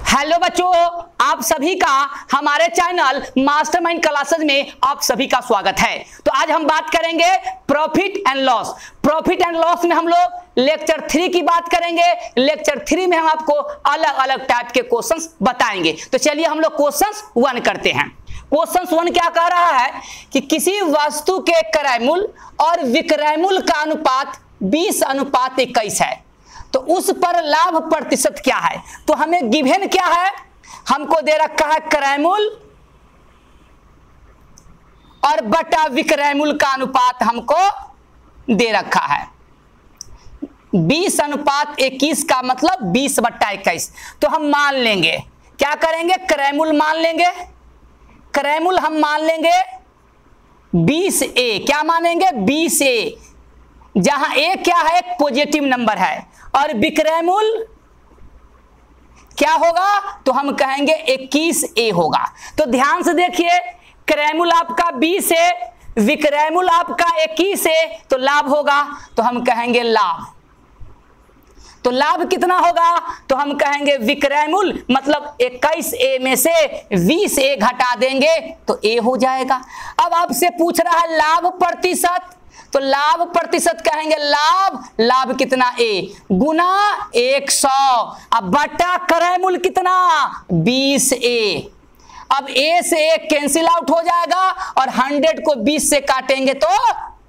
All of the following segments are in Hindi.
हेलो बच्चों, आप सभी का हमारे चैनल मास्टरमाइंड क्लासेस में आप सभी का स्वागत है। तो आज हम बात करेंगे profit and loss. Profit and loss में हम लोग लेक्चर 3 की बात करेंगे। लेक्चर 3 में हम आपको अलग अलग टाइप के क्वेश्चंस बताएंगे। तो चलिए हम लोग क्वेश्चंस 1 करते हैं। क्वेश्चन 1 क्या कह रहा है कि किसी वस्तु के क्रय मूल्य और विक्रय मूल्य का अनुपात 20:21 है, तो उस पर लाभ प्रतिशत क्या है। तो हमें गिवन क्या है, हमको दे रखा है क्रय मूल्य और बटा विक्रय मूल्य का अनुपात हमको दे रखा है 20:21 का मतलब 20/21। तो हम मान लेंगे, क्या करेंगे, क्रय मूल्य मान लेंगे। क्रय मूल्य हम मान लेंगे 20A। क्या मानेंगे, 20A, जहां A क्या है, एक पॉजिटिव नंबर है, और विक्रय मूल्य क्या होगा, तो हम कहेंगे 21A होगा। तो ध्यान से देखिए, क्रय मूल्य आपका 20 है, विक्रय मूल्य आपका 21 है, तो लाभ होगा, तो हम कहेंगे लाभ। तो लाभ कितना होगा, तो हम कहेंगे विक्रय मूल्य मतलब 21A में से 20A घटा देंगे तो A हो जाएगा। अब आपसे पूछ रहा है लाभ प्रतिशत, तो लाभ प्रतिशत कहेंगे लाभ कितना, A गुना 100, अब बटा क्रय मूल्य कितना 20A। अब A से A कैंसिल आउट हो जाएगा और 100 को 20 से काटेंगे तो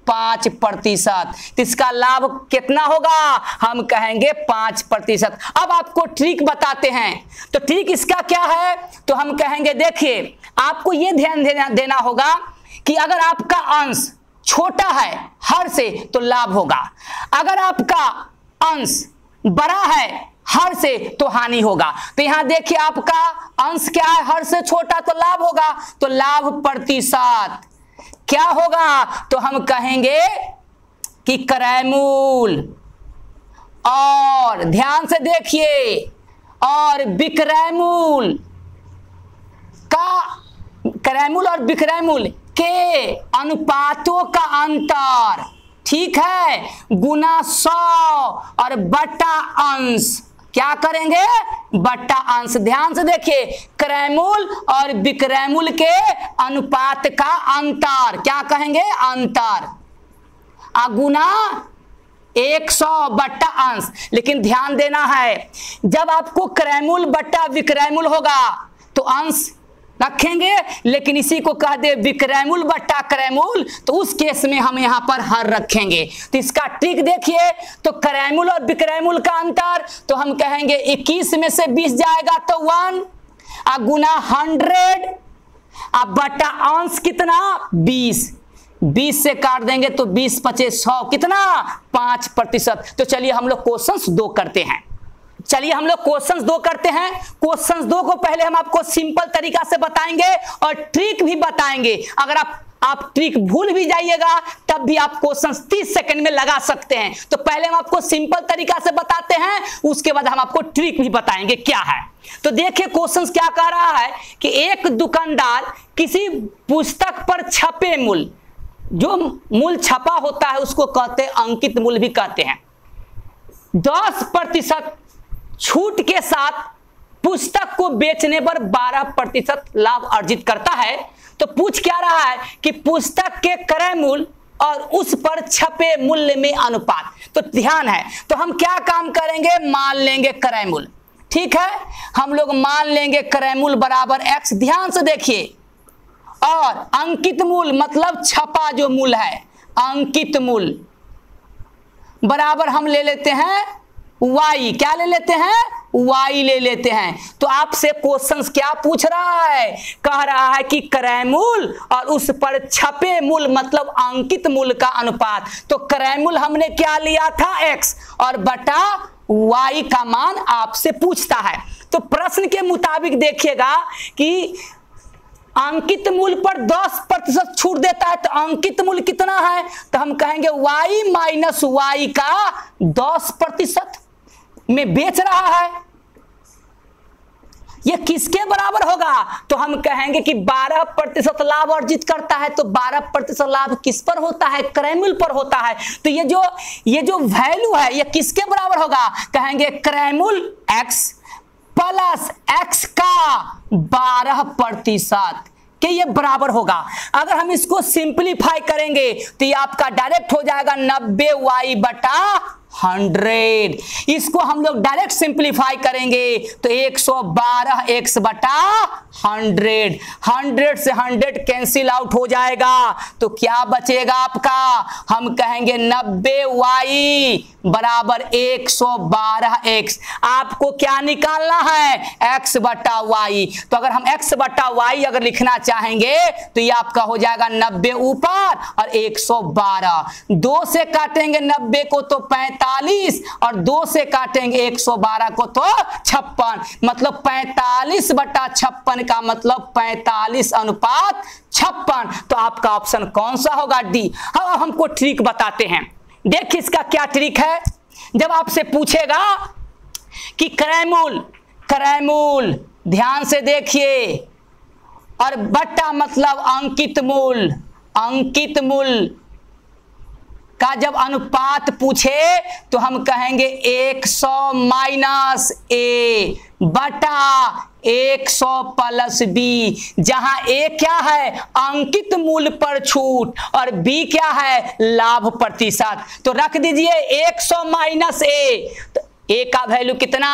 5%। तो इसका लाभ कितना होगा, हम कहेंगे 5%। अब आपको ट्रिक बताते हैं। तो ट्रिक इसका क्या है, तो हम कहेंगे देखिए, आपको यह ध्यान देना होगा कि अगर आपका अंश छोटा है हर से तो लाभ होगा, अगर आपका अंश बड़ा है हर से तो हानि होगा। तो यहां देखिए, आपका अंश क्या है, हर से छोटा तो लाभ होगा, तो लाभ प्रतिशत क्या होगा, तो हम कहेंगे कि क्रय मूल्य और ध्यान से देखिए और विक्रय मूल्य का, क्रय मूल्य और विक्रय मूल्य के अनुपातों का अंतर, ठीक है, गुना 100 और बटा अंश, क्या करेंगे, बटा अंश। ध्यान से देखिए, क्रय मूल्य और विक्रय मूल्य के अनुपात का अंतर, क्या कहेंगे, अंतर, गुना 100 बटा अंश। लेकिन ध्यान देना है, जब आपको क्रय मूल्य बटा विक्रय मूल्य होगा तो अंश रखेंगे, लेकिन इसी को कह दे विक्रय मूल्य बटा क्रय मूल्य, तो उस केस में हम यहां पर हर रखेंगे। तो इसका ट्रिक देखिए, तो क्रय मूल्य और विक्रय मूल्य का अंतर, तो हम कहेंगे 21 में से 20 जाएगा तो 1, गुना 100, अब बटा अंश कितना 20 से काट देंगे तो 20 × 100 कितना 5%। तो चलिए हम लोग क्वेश्चन 2 करते हैं। क्वेश्चंस 2 करते हैं। क्वेश्चंस 2 को पहले हम आपको सिंपल तरीका से बताएंगे और ट्रिक भी बताएंगे। अगर आप ट्रिक भूल भी जाइएगा तब भी आप क्वेश्चंस 30 सेकंड में लगा सकते हैं। तो पहले हम आपको सिंपल तरीका से बताते हैं, उसके बाद हम आपको ट्रिक भी बताएंगे क्या है। तो देखिए क्वेश्चंस क्या कह रहा है कि एक दुकानदार किसी पुस्तक पर छपे मूल्य, जो मूल्य छपा होता है उसको कहते हैं अंकित मूल्य भी कहते हैं, 10% छूट के साथ पुस्तक को बेचने पर 12% लाभ अर्जित करता है। तो पूछ क्या रहा है कि पुस्तक के क्रय मूल्य और उस पर छपे मूल्य में अनुपात। तो ध्यान है, तो हम क्या काम करेंगे, मान लेंगे क्रय मूल्य, ठीक है, हम लोग मान लेंगे क्रय मूल्य बराबर x। ध्यान से देखिए, और अंकित मूल्य मतलब छपा जो मूल्य है, अंकित मूल्य बराबर हम ले लेते हैं y। क्या ले लेते हैं, y ले लेते हैं। तो आपसे क्वेश्चंस क्या पूछ रहा है, कह रहा है कि क्रय मूल्य और उस पर छपे मूल्य मतलब अंकित मूल्य का अनुपात। तो क्रय मूल्य हमने क्या लिया था x और बटा y का मान आपसे पूछता है। तो प्रश्न के मुताबिक देखिएगा कि अंकित मूल्य पर 10% छूट देता है, तो अंकित मूल्य कितना है, तो हम कहेंगे y माइनस y का 10% में बेच रहा है, यह किसके बराबर होगा, तो हम कहेंगे कि 12% लाभ अर्जित करता है। तो 12% लाभ किस पर होता है, क्रय मूल्य पर होता है। तो ये जो वैल्यू है यह किसके बराबर होगा, कहेंगे क्रय मूल्य x प्लस x 12% कि ये बराबर होगा। अगर हम इसको सिंपलीफाई करेंगे तो ये आपका डायरेक्ट हो जाएगा 90y बटा 100। इसको हम लोग डायरेक्ट सिंपलीफाई करेंगे तो 112x बटा 100। 100 से 100 कैंसिल आउट हो जाएगा तो क्या बचेगा आपका, हम कहेंगे 90y बराबर 112x। आपको क्या निकालना है, x बटा y। तो अगर हम x बटा y अगर लिखना चाहेंगे तो ये आपका हो जाएगा 90 ऊपर और 112। 2 से काटेंगे 90 को तो 45 और 2 से काटेंगे 112 को तो 56। मतलब 45 बटा 56 का मतलब 45:56। तो आपका ऑप्शन कौन सा होगा, डी। अब हमको ट्रिक बताते हैं। देखिए इसका क्या ट्रिक है। जब आपसे पूछेगा कि क्रयमूल ध्यान से देखिए, और बट्टा मतलब अंकित मूल का जब अनुपात पूछे तो हम कहेंगे 100 माइनस ए बटा 100 प्लस बी, जहां ए क्या है अंकित मूल्य पर छूट और बी क्या है लाभ प्रतिशत। तो रख दीजिए 100 माइनस ए, तो ए का वैल्यू कितना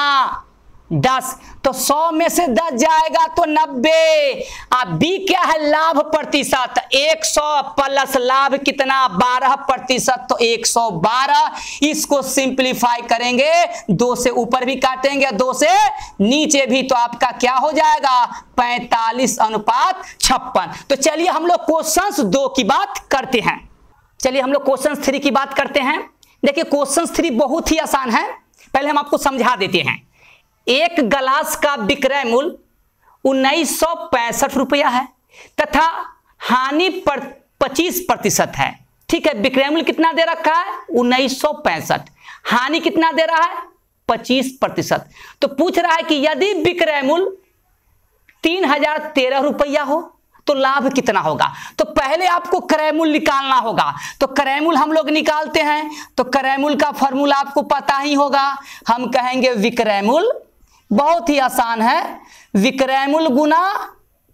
10, तो 100 में से 10 जाएगा तो 90। अब बी क्या है लाभ प्रतिशत, 100 प्लस लाभ कितना 12% तो 112। इसको सिंपलीफाई करेंगे, 2 से ऊपर भी काटेंगे 2 से नीचे भी, तो आपका क्या हो जाएगा 45:56। तो चलिए हम लोग क्वेश्चंस 2 की बात करते हैं। चलिए हम लोग क्वेश्चंस 3 की बात करते हैं। देखिए क्वेश्चंस 3 बहुत ही आसान है, पहले हम आपको समझा देते हैं। एक गिलास का विक्रय मूल्य 1965 रुपया है तथा हानि पर 25% है। ठीक है, विक्रय मूल्य कितना दे रखा है 1965, हानि कितना दे रहा है 25%। तो पूछ रहा है कि यदि विक्रय मूल्य 3013 रुपया हो तो लाभ कितना होगा। तो पहले आपको क्रय मूल्य निकालना होगा। तो क्रय मूल्य हम लोग निकालते हैं, तो क्रय मूल्य का फॉर्मूला आपको पता ही होगा। हम कहेंगे विक्रय मूल्य, बहुत ही आसान है, विक्रय मूल्य गुना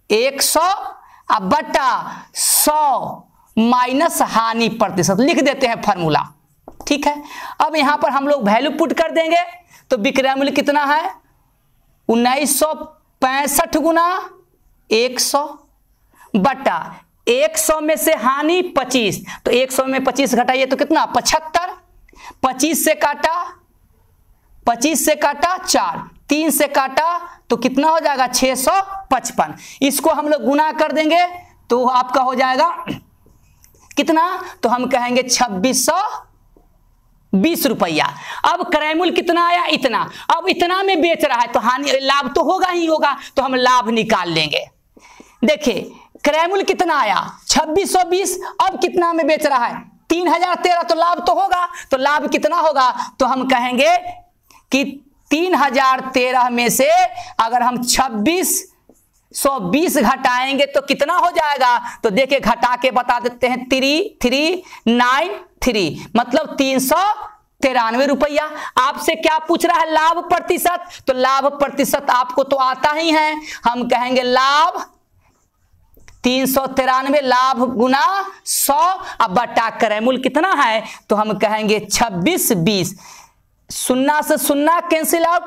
100 बटा 100 माइनस हानि प्रतिशत, लिख देते हैं फॉर्मूला। ठीक है, अब यहां पर हम लोग वैल्यू पुट कर देंगे तो विक्रय मूल्य कितना है 1965 गुना 100 बटा 100 में से हानि 25, तो 100 में 25 घटाइए तो कितना 75। 25 से काटा 4, 3 से काटा तो कितना हो जाएगा 655। इसको हम लोग गुना कर देंगे तो आपका हो जाएगा कितना, तो हम कहेंगे 2620 रुपया। अब क्रय मूल्य कितना आया इतना, अब इतना में बेच रहा है तो हानि लाभ तो होगा ही होगा, तो हम लाभ निकाल लेंगे। देखिए क्रय मूल्य कितना आया 2620, अब कितना में बेच रहा है 3013, तो लाभ तो होगा, तो लाभ कितना होगा, तो हम कहेंगे कि 3013 में से अगर हम 2620 घटाएंगे तो कितना हो जाएगा, तो देखिए घटा के बता देते हैं 3393, मतलब 393 रुपया। आपसे क्या पूछ रहा है लाभ प्रतिशत, तो लाभ प्रतिशत आपको तो आता ही है। हम कहेंगे लाभ 393 लाभ गुना 100 अब बटा क्रय मूल्य कितना है, तो हम कहेंगे 2620। 0 से 0 कैंसिल आउट,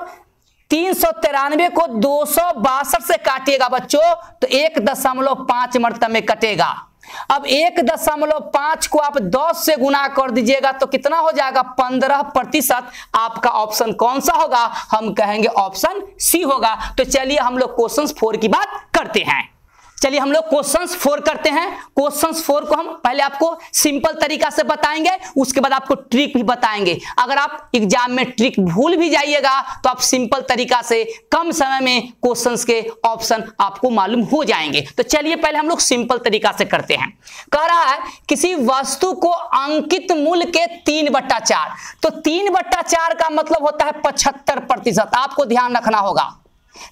393 को 262 से काटिएगा बच्चों तो 1.5 मरतबे में कटेगा। अब 1.5 को आप 10 से गुना कर दीजिएगा तो कितना हो जाएगा 15%। आपका ऑप्शन कौन सा होगा, हम कहेंगे ऑप्शन सी होगा। तो चलिए हम लोग क्वेश्चन 4 की बात करते हैं। चलिए हम लोग क्वेश्चंस 4 करते हैं। क्वेश्चंस 4 को हम पहले आपको सिंपल तरीका से बताएंगे, उसके बाद आपको ट्रिक भी बताएंगे। अगर आप एग्जाम में ट्रिक भूल भी जाइएगा तो आप सिंपल तरीका से कम समय में क्वेश्चंस के ऑप्शन आपको मालूम हो जाएंगे। तो चलिए पहले हम लोग सिंपल तरीका से करते हैं। कह रहा है किसी वस्तु को अंकित मूल्य के 3/4, तो 3/4 का मतलब होता है 75%। आपको ध्यान रखना होगा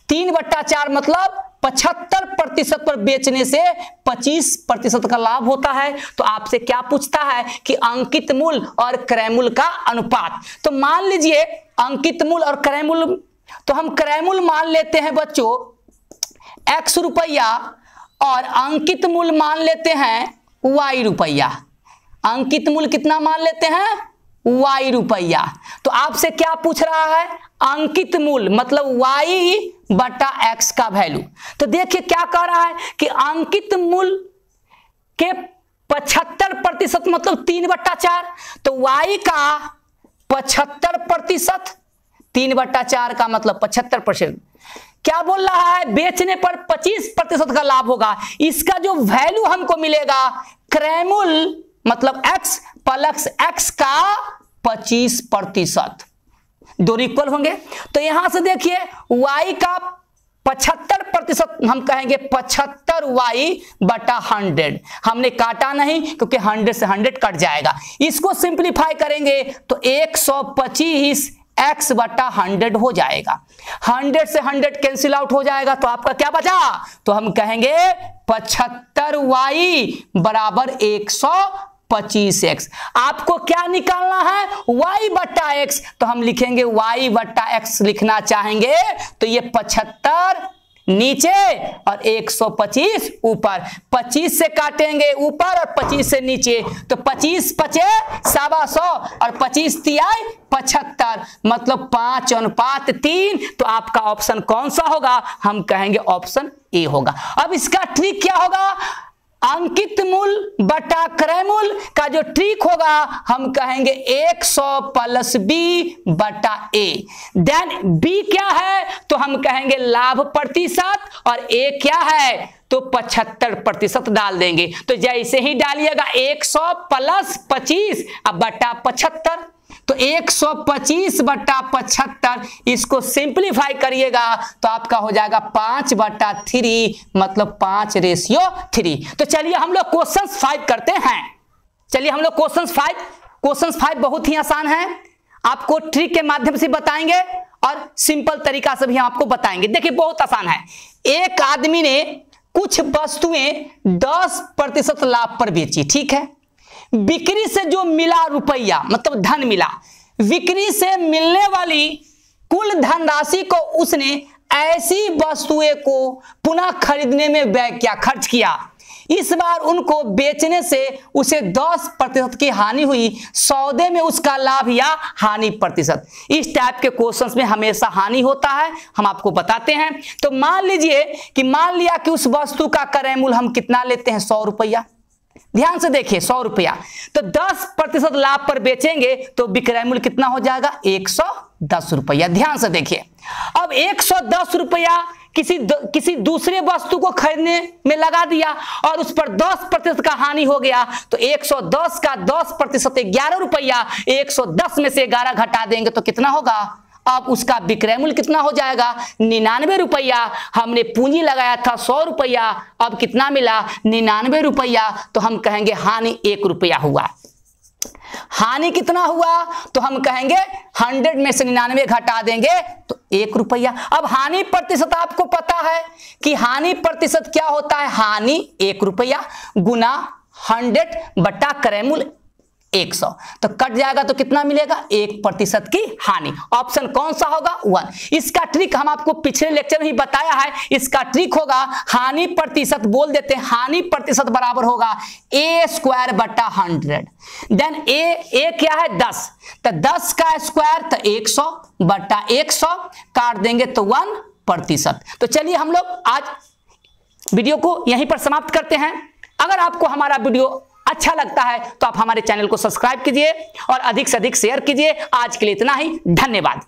3/4 मतलब 75% पर बेचने से 25% का लाभ होता है। तो आपसे क्या पूछता है कि अंकित मूल्य और क्रय मूल्य का अनुपात। तो मान लीजिए अंकित मूल्य और क्रय मूल्य, तो हम क्रय मूल्य मान लेते हैं बच्चों x रुपया और अंकित मूल्य मान लेते हैं y रुपया। अंकित मूल्य कितना मान लेते हैं? y रुपया। तो आपसे क्या पूछ रहा है? अंकित मूल्य मतलब y बटा x का वैल्यू। तो देखिए क्या कह रहा है कि अंकित मूल्य के 75% मतलब 3/4, तो y का 75%, 3/4 का मतलब 75%। क्या बोल रहा है? बेचने पर 25% का लाभ होगा। इसका जो वैल्यू हमको मिलेगा क्रय मूल्य मतलब x प्लस x का 25%, दोनों इक्वल होंगे। तो यहां से देखिए y का 75% हम कहेंगे 75y बटा 100। हमने काटा नहीं क्योंकि 100 से 100 कट जाएगा। इसको सिंप्लीफाई करेंगे तो 125 x बटा 100 हो जाएगा। 100 से 100 कैंसिल आउट हो जाएगा तो आपका क्या बचा? तो हम कहेंगे 75y बराबर 125x। आपको क्या निकालना है? y बटा x। तो हम लिखेंगे y बटा x लिखना चाहेंगे तो ये 75 नीचे और 125 ऊपर। 25 से काटेंगे ऊपर और 25 से नीचे, तो 25 पचे 125 और 25 तियाई 75 मतलब 5:3। तो आपका ऑप्शन कौन सा होगा? हम कहेंगे ऑप्शन ए होगा। अब इसका ट्रिक क्या होगा? अंकित मूल्य बटा क्रय मूल्य का जो ट्रिक होगा हम कहेंगे 100 प्लस बी बटा ए। देन बी क्या है? तो हम कहेंगे लाभ प्रतिशत और ए क्या है? तो 75% डाल देंगे। तो जैसे ही डालिएगा 100 प्लस 25 अब बटा 75, तो 125 बटा 75 इसको सिंप्लीफाई करिएगा तो आपका हो जाएगा 5/3 मतलब 5:3। तो चलिए हम लोग क्वेश्चन 5 करते हैं। चलिए हम लोग क्वेश्चन 5 बहुत ही आसान है। आपको ट्रिक के माध्यम से बताएंगे और सिंपल तरीका से भी हम आपको बताएंगे। देखिए बहुत आसान है। एक आदमी ने कुछ वस्तुएं 10% लाभ पर बेची, ठीक है। बिक्री से जो मिला रुपया मतलब धन मिला, बिक्री से मिलने वाली कुल धनराशि को उसने ऐसी वस्तुएं को पुनः खरीदने में व्यय किया, खर्च किया। इस बार उनको बेचने से उसे 10% की हानि हुई। सौदे में उसका लाभ या हानि प्रतिशत। इस टाइप के क्वेश्चंस में हमेशा हानि होता है, हम आपको बताते हैं। तो मान लीजिए कि मान लिया कि उस वस्तु का क्रय मूल्य हम कितना लेते हैं? 100 रुपया। ध्यान से देखिए 100 रुपया, तो 10% लाभ पर बेचेंगे तो विक्रय मूल्य कितना हो जाएगा? 110 रुपया। ध्यान से देखिए, अब 110 रुपया किसी दूसरे वस्तु को खरीदने में लगा दिया और उस पर 10% का हानि हो गया, तो 110 का 10% 11 रुपया। 110 में से 11 घटा देंगे तो कितना होगा? अब उसका विक्रय मूल्य कितना हो जाएगा? 99 रुपया। हमने पूंजी लगाया था 100 रुपया, अब कितना मिला? 99 रुपया। तो हम कहेंगे हानि 1 रुपया हुआ। हानि कितना हुआ? तो हम कहेंगे 100 में से 99 घटा देंगे तो 1 रुपया। अब हानि प्रतिशत आपको पता है कि हानि प्रतिशत क्या होता है? हानि 1 रुपया गुना 100 बटा क्रय मूल्य 100, तो कट जाएगा तो कितना मिलेगा? 1% की हानि। ऑप्शन कौन सा होगा? 1। इसका ट्रिक हम आपको पिछले लेक्चर में ही बताया है। इसका ट्रिक होगा हानि प्रतिशत, बोल देते हैं हानि प्रतिशत बराबर होगा a² बटा 100। देन a क्या है? 10, तो 10 का स्क्वायर तो 100 बटा 100 काट देंगे तो 1%। तो चलिए हम लोग आज वीडियो को यहीं पर समाप्त करते हैं। अगर आपको हमारा वीडियो अच्छा लगता है तो आप हमारे चैनल को सब्सक्राइब कीजिए और अधिक से अधिक शेयर कीजिए। आज के लिए इतना ही, धन्यवाद।